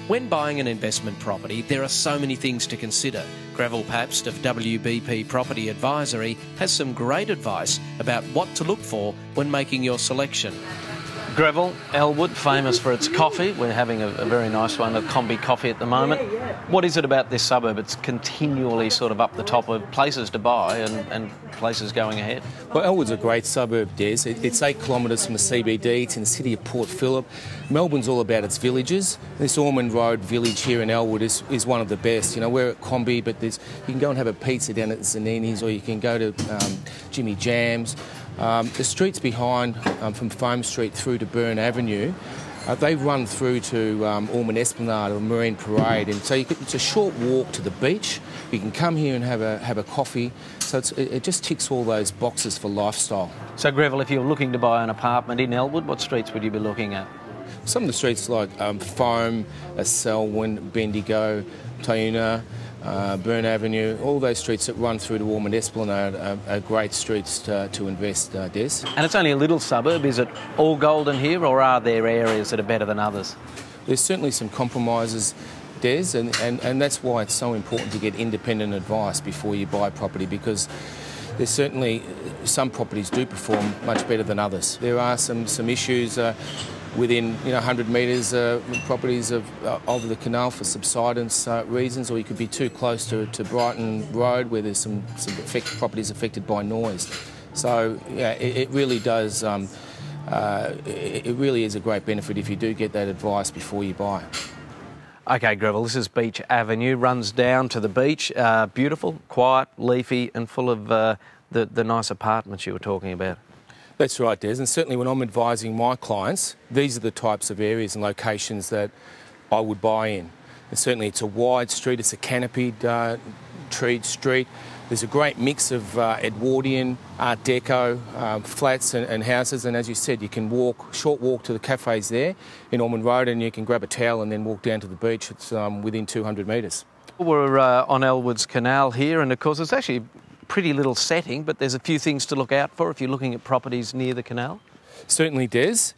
When buying an investment property, there are so many things to consider. Greville Pabst of WBP Property Advisory has some great advice about what to look for when making your selection. Greville, Elwood, famous for its coffee. We're having a very nice one, a combi coffee at the moment. What is it about this suburb? It's continually sort of up the top of places to buy and places going ahead. Well, Elwood's a great suburb, Des. It's 8 kilometres from the CBD. It's in the city of Port Phillip. Melbourne's all about its villages. This Ormond Road village here in Elwood is one of the best. You know, we're at Combi, but you can go and have a pizza down at Zanini's, or you can go to Jimmy Jam's. The streets behind, from Foam Street through to Burn Avenue, they run through to Ormond Esplanade or Marine Parade, and so it's a short walk to the beach. You can come here and have a coffee, so it just ticks all those boxes for lifestyle. So Greville, if you're looking to buy an apartment in Elwood, what streets would you be looking at? Some of the streets like Foam, Selwyn, Bendigo, Tauna, Burn Avenue, all those streets that run through to Ormond Esplanade are great streets to invest, Des. And it's only a little suburb. Is it all golden here, or are there areas that are better than others? There's certainly some compromises, Des, and that's why it's so important to get independent advice before you buy property, because there's certainly some properties do perform much better than others. There are some issues within 100 metres, properties of the canal for subsidence reasons, or you could be too close to Brighton Road where there's some properties affected by noise. So yeah, it really does. It really is a great benefit if you do get that advice before you buy. Okay, Greville, this is Beach Avenue, runs down to the beach. Beautiful, quiet, leafy, and full of the nice apartments you were talking about. That's right, Des, and certainly when I'm advising my clients, these are the types of areas and locations that I would buy in. And certainly it's a wide street, it's a canopied treed street. There's a great mix of Edwardian, Art Deco, flats and houses, and as you said, you can short walk to the cafes there in Ormond Road, and you can grab a towel and then walk down to the beach. It's within 200 metres. We're on Elwood's Canal here, and of course it's actually pretty little setting, but there's a few things to look out for if you're looking at properties near the canal. Certainly, Des.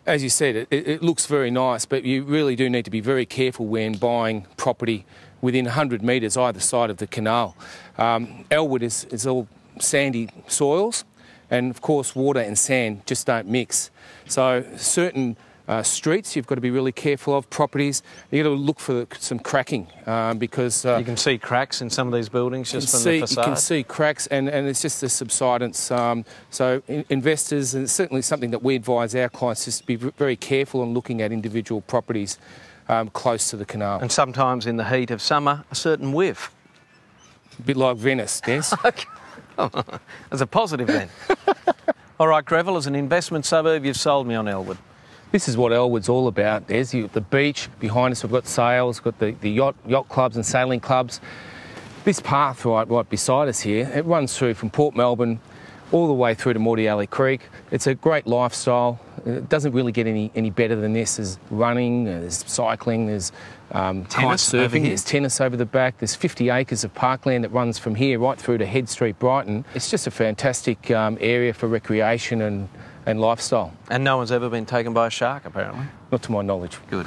As you said, it looks very nice, but you really do need to be very careful when buying property within 100 metres either side of the canal. Elwood is all sandy soils, and of course water and sand just don't mix. So certain streets you've got to be really careful of. Properties, you've got to look for some cracking because you can see cracks in some of these buildings just from the facade. You can see cracks, and it's just the subsidence. So investors, and it's certainly something that we advise our clients, is to be very careful on looking at individual properties close to the canal. And sometimes in the heat of summer, a certain whiff. A bit like Venice, yes. Okay. As a positive then. All right, Greville, as an investment suburb, you've sold me on Elwood. This is what Elwood's all about. There's the beach behind us. We've got sails, got the yacht clubs and sailing clubs. This path right beside us here, it runs through from Port Melbourne all the way through to Morty Alley Creek. It's a great lifestyle. It doesn't really get any better than this. There's running, there's cycling, there's kite surfing, there's tennis over the back. There's 50 acres of parkland that runs from here right through to Head Street, Brighton. It's just a fantastic area for recreation and lifestyle. And no one's ever been taken by a shark, apparently? Not to my knowledge. Good.